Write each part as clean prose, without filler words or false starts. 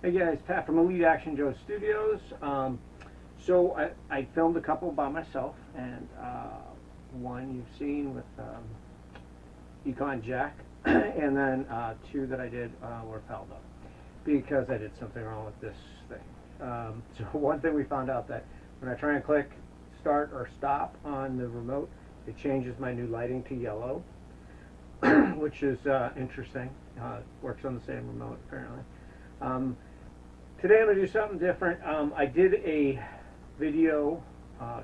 Hey guys, Pat from Elite Action Joe Studios. So I filmed a couple by myself, and one you've seen with Econ Jack, and then two that I did were fouled up because I did something wrong with this thing. So one thing we found out that when I try and click start or stop on the remote, it changes my new lighting to yellow, which is interesting. Works on the same remote apparently. Today I'm going to do something different. I did a video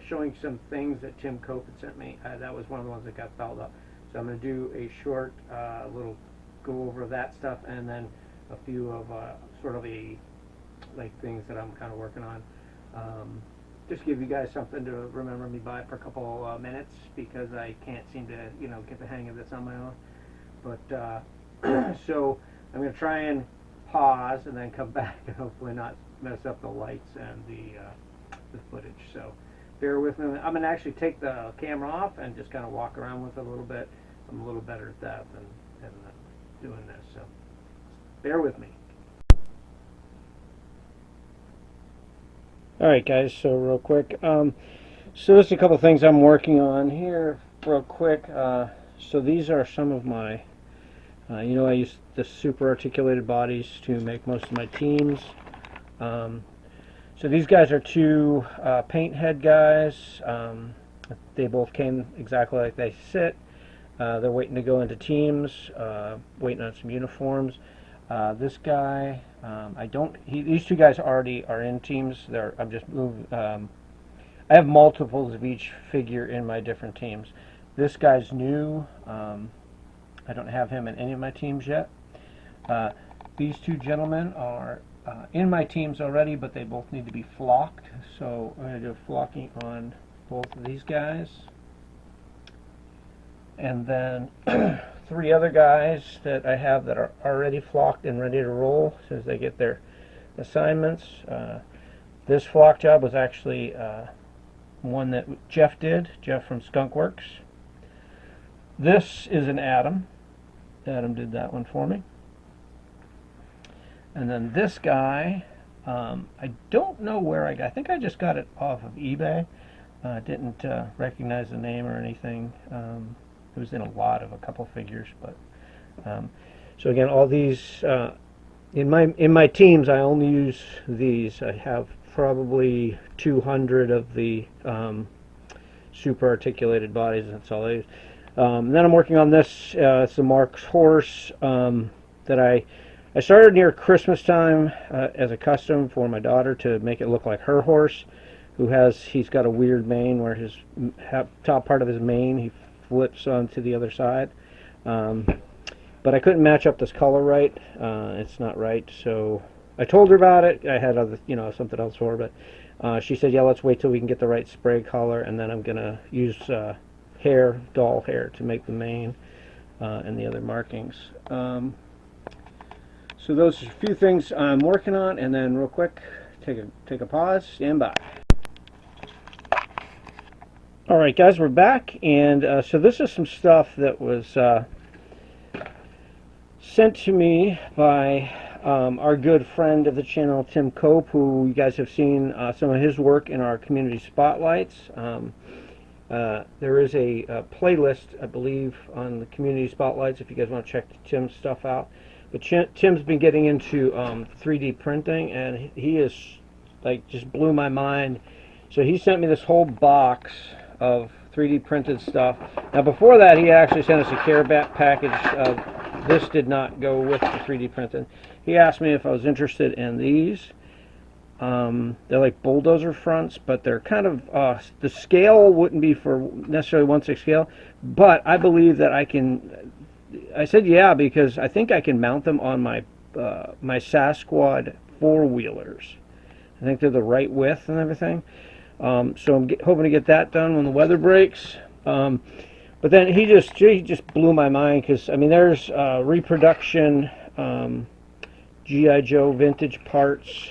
showing some things that Tim Cope had sent me. That was one of the ones that got fouled up. So I'm going to do a short little go over that stuff, and then a few of sort of like things that I'm kind of working on. Just give you guys something to remember me by for a couple minutes, because I can't seem to get the hang of this on my own. But so I'm going to try and pause and then come back and hopefully not mess up the lights and the footage. So bear with me. I'm going to actually take the camera off and just kind of walk around with it a little bit. I'm a little better at that than doing this, so bear with me. Alright guys, so real quick, so there's a couple things I'm working on here real quick. So these are some of my I use the super articulated bodies to make most of my teams. So these guys are two paint head guys. They both came exactly like they sit. They're waiting to go into teams, waiting on some uniforms. This guy, these two guys already are in teams. I'm just moving. I have multiples of each figure in my different teams. This guy's new. I don't have him in any of my teams yet. These two gentlemen are in my teams already, but they both need to be flocked. So I'm going to do flocking on both of these guys. And then three other guys that I have that are already flocked and ready to roll as soon as they get their assignments. This flock job was actually one that Jeff did, Jeff from Skunkworks. This is an Adam. Adam did that one for me. And then this guy, I don't know where I think I just got it off of eBay. Didn't recognize the name or anything. It was in a lot of a couple figures, but so again, all these in my teams, I only use these. I have probably 200 of the super articulated bodies. That's all I use. Then I'm working on this. It's a Mark's horse that I started near Christmas time as a custom for my daughter to make it look like her horse, he's got a weird mane where his top part of his mane he flips onto the other side. But I couldn't match up this color right. It's not right, so I told her about it. I had other, something else for her, but she said, yeah, let's wait till we can get the right spray color, and then I'm gonna use doll hair to make the mane and the other markings. So those are a few things I'm working on, and then real quick, take a pause, stand by. Alright guys, we're back, and so this is some stuff that was sent to me by our good friend of the channel, Tim Cope, who you guys have seen some of his work in our community spotlights. There is a playlist, I believe, on the community spotlights if you guys want to check Tim's stuff out. But Tim's been getting into 3D printing, and he is just blew my mind. So he sent me this whole box of 3D printed stuff. Now before that, he actually sent us a care package of this. Did not go with the 3D printing. He asked me if I was interested in these. They're like bulldozer fronts, but they're kind of the scale wouldn't be for necessarily 1/6 scale, but I believe that I can. I said yeah, because I think I can mount them on my my Sasquatch 4-wheelers. I think they're the right width and everything. So I'm hoping to get that done when the weather breaks. But then he just blew my mind, because I mean there's reproduction G.I. Joe vintage parts.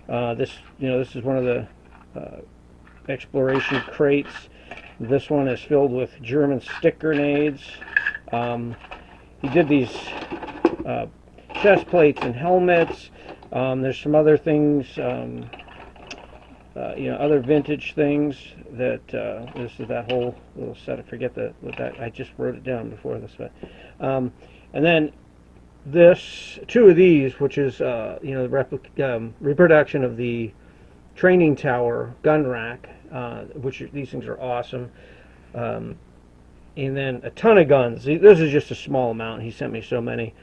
This is one of the exploration crates. This one is filled with German stick grenades. He did these chest plates and helmets. There's some other things, other vintage things that this is that whole little set. I forget what that. I just wrote it down before this, but and then two of these, which is the reproduction of the training tower gun rack, which these things are awesome. And then a ton of guns. This is just a small amount. He sent me so many.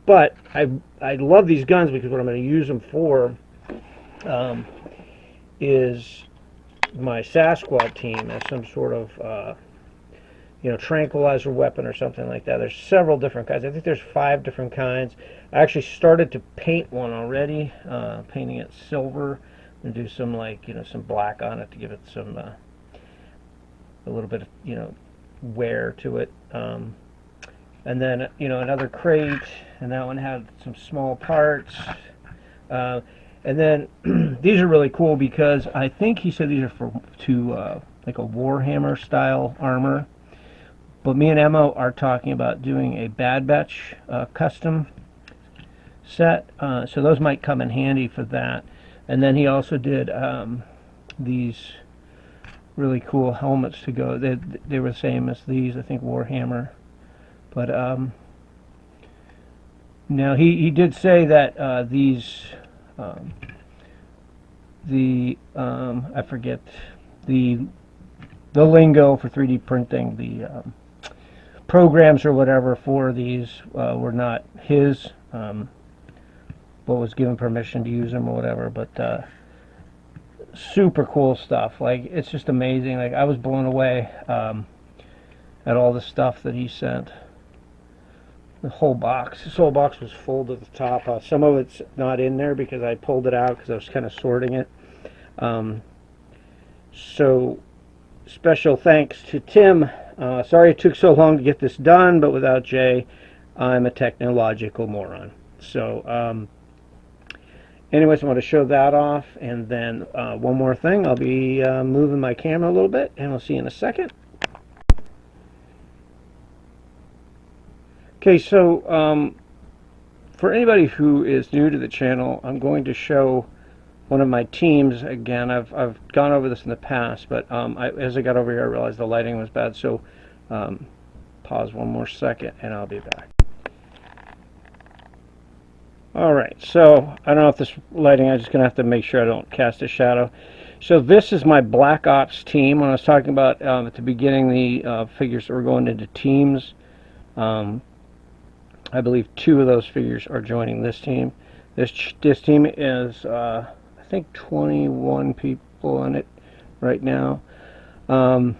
But I love these guns because what I'm going to use them for is my Sasquatch team as some sort of tranquilizer weapon or something like that. There's several different kinds. I think there's 5 different kinds. I actually started to paint one already, painting it silver, and do some some black on it to give it some a little bit of wear to it. And then another crate, and that one had some small parts. And then these are really cool because I think he said these are to like a Warhammer style armor. But me and Emma are talking about doing a Bad Batch custom set, so those might come in handy for that. And then he also did these really cool helmets to go. They were the same as these, I think Warhammer. But now he did say that these I forget the lingo for 3D printing, the programs or whatever for these were not his, but was given permission to use them or whatever. But super cool stuff. Like, it's just amazing. Like, I was blown away at all the stuff that he sent. The whole box. This whole box was full to the top. Some of it's not in there because I pulled it out because I was kind of sorting it. So special thanks to Tim. Sorry it took so long to get this done, but without Jay, I'm a technological moron. So anyways, I want to show that off, and then one more thing. I'll be moving my camera a little bit, and we'll see you in a second. Okay, so for anybody who is new to the channel, I'm going to show one of my teams again. I've gone over this in the past, but as I got over here, I realized the lighting was bad. So pause one more second, and I'll be back. All right, so I don't know if this lighting, I'm just going to have to make sure I don't cast a shadow. So this is my Black Ops team. When I was talking about at the beginning the figures that were going into teams, I believe 2 of those figures are joining this team. This team is, I think, 21 people on it right now. And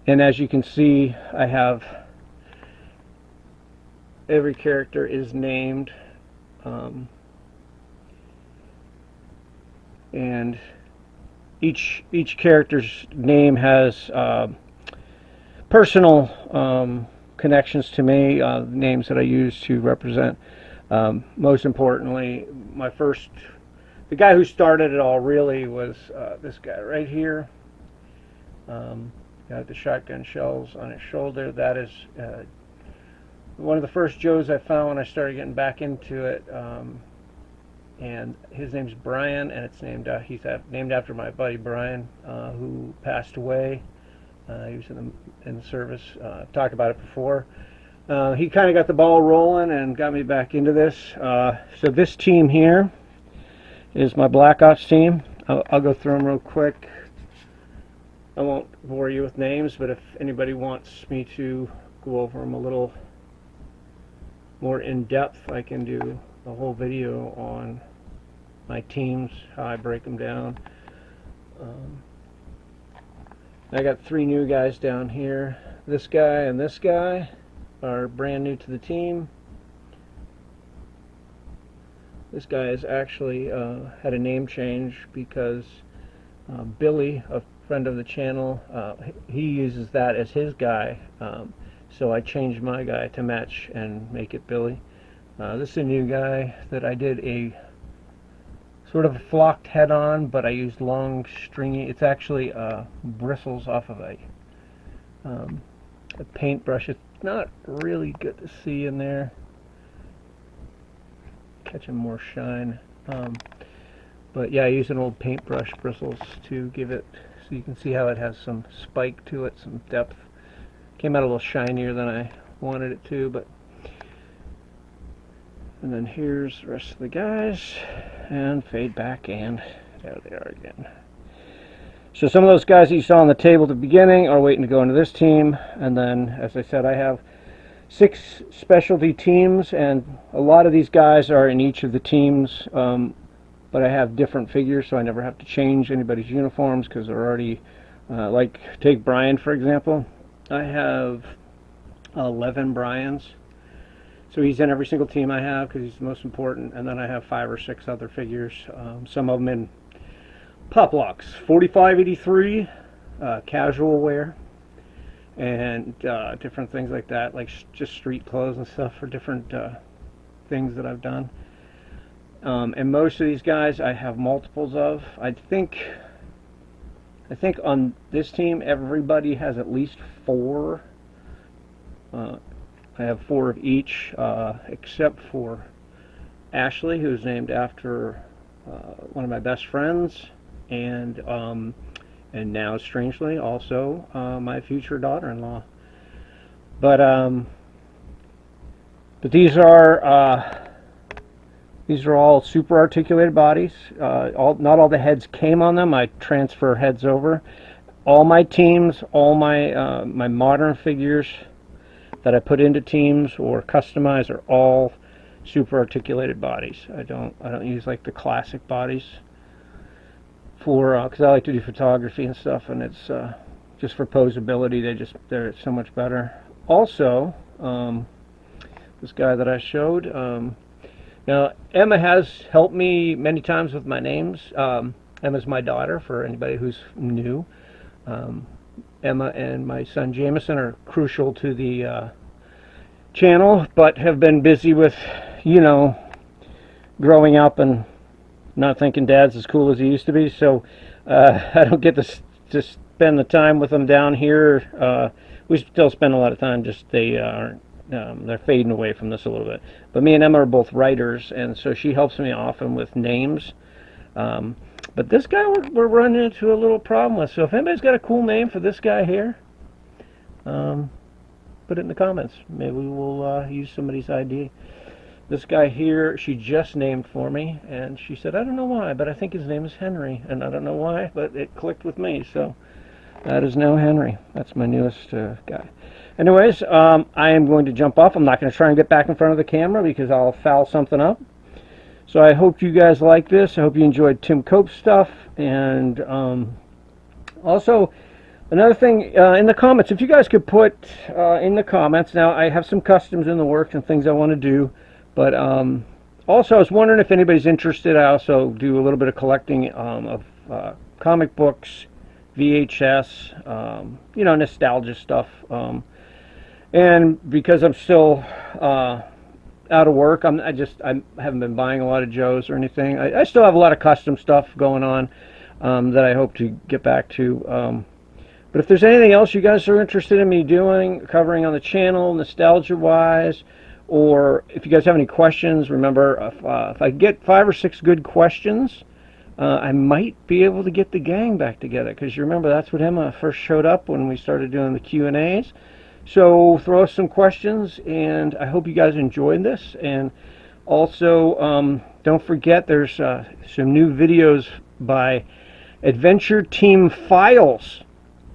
as you can see, I have every character is named. And each character's name has personal connections to me, names that I use to represent. Most importantly, the guy who started it all really was this guy right here. Got the shotgun shells on his shoulder. That is one of the first Joes I found when I started getting back into it. And his name's Brian, and it's named he's named after my buddy Brian, who passed away. He was in the service. I've talked about it before. He kind of got the ball rolling and got me back into this. So this team here is my Black Ops team. I'll go through them real quick. I won't bore you with names, but if anybody wants me to go over them a little more in depth, I can do a whole video on my teams, how I break them down. I got 3 new guys down here. This guy and this guy are brand new to the team. This guy has actually had a name change because Billy, a friend of the channel, he uses that as his guy. So I changed my guy to match and make it Billy. This is a new guy that I did a sort of a flocked head on, but I used long stringy, it's actually bristles off of a paintbrush. It's not really good to see in there. Catching more shine. But yeah, I use an old paintbrush bristles to give it, so you can see how it has some spike to it, some depth. Came out a little shinier than I wanted it to, but. And then here's the rest of the guys, and fade back, and there they are again. So some of those guys that you saw on the table at the beginning are waiting to go into this team, and then, as I said, I have 6 specialty teams, and a lot of these guys are in each of the teams, but I have different figures, so I never have to change anybody's uniforms because they're already, like, take Brian, for example. I have 11 Brians. So he's in every single team I have because he's the most important, and then I have 5 or 6 other figures, some of them in Pop Locks, 4583, casual wear, and different things like that, like just street clothes and stuff for different things that I've done. And most of these guys I have multiples of. I think on this team everybody has at least 4. I have 4 of each, except for Ashley, who's named after one of my best friends, and now, strangely, also my future daughter-in-law. But these are all super articulated bodies. Not all the heads came on them. I transfer heads over. All my teams, all my my modern figures that I put into teams or customize are all super articulated bodies. I don't use like the classic bodies for because I like to do photography and stuff, and it's just for posability. They're so much better. Also, this guy that I showed. Now Emma has helped me many times with my names. Emma's my daughter, for anybody who's new. Emma and my son Jameson are crucial to the channel, but have been busy with, you know, growing up and not thinking Dad's as cool as he used to be, so I don't get to spend the time with them down here. We still spend a lot of time, just they're fading away from this a little bit. But me and Emma are both writers, and so she helps me often with names. But this guy we're running into a little problem with, so if anybody's got a cool name for this guy here, put it in the comments. Maybe we'll use somebody's ID. This guy here, she just named for me, and she said, I don't know why, but I think his name is Henry, and I don't know why, but it clicked with me, so that is now Henry. That's my newest guy. Anyways, I am going to jump off. I'm not going to try and get back in front of the camera because I'll foul something up. So I hope you guys like this. I hope you enjoyed Tim Cope's stuff, and also another thing in the comments, if you guys could put in the comments, now I have some customs in the works and things I want to do, but also I was wondering if anybody's interested. I also do a little bit of collecting of comic books, VHS, you know, nostalgia stuff, and because I'm still out of work, I haven't been buying a lot of Joes or anything. I still have a lot of custom stuff going on that I hope to get back to. But if there's anything else you guys are interested in me doing, covering on the channel, nostalgia-wise, or if you guys have any questions, remember, if I get 5 or 6 good questions, I might be able to get the gang back together, because you remember that's what Emma first showed up when we started doing the Q&As. So throw us some questions, and I hope you guys enjoyed this. And also, don't forget there's some new videos by Adventure Team Files.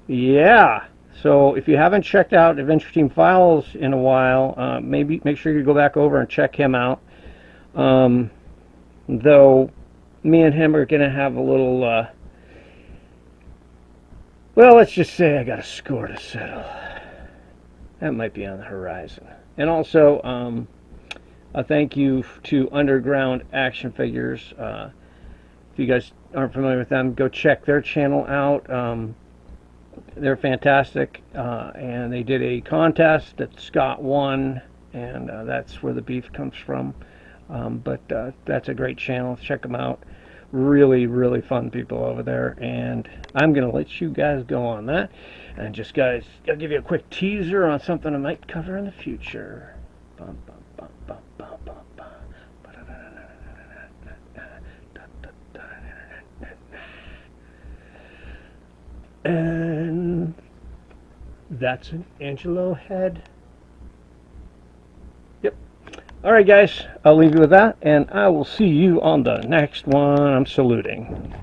Yeah, so if you haven't checked out Adventure Team Files in a while, maybe make sure you go back over and check him out. Though me and him are going to have a little, well, let's just say I got a score to settle. That might be on the horizon. And also, a thank you to Underground Action Figures. If you guys aren't familiar with them, go check their channel out. They're fantastic, and they did a contest that Scott won, and that's where the beef comes from. But that's a great channel. Check them out. Really, really fun people over there, and I'm going to let you guys go on that. And just, guys, I'll give you a quick teaser on something I might cover in the future. And that's an Angelo head. Yep. All right, guys, I'll leave you with that, and I will see you on the next one. I'm saluting.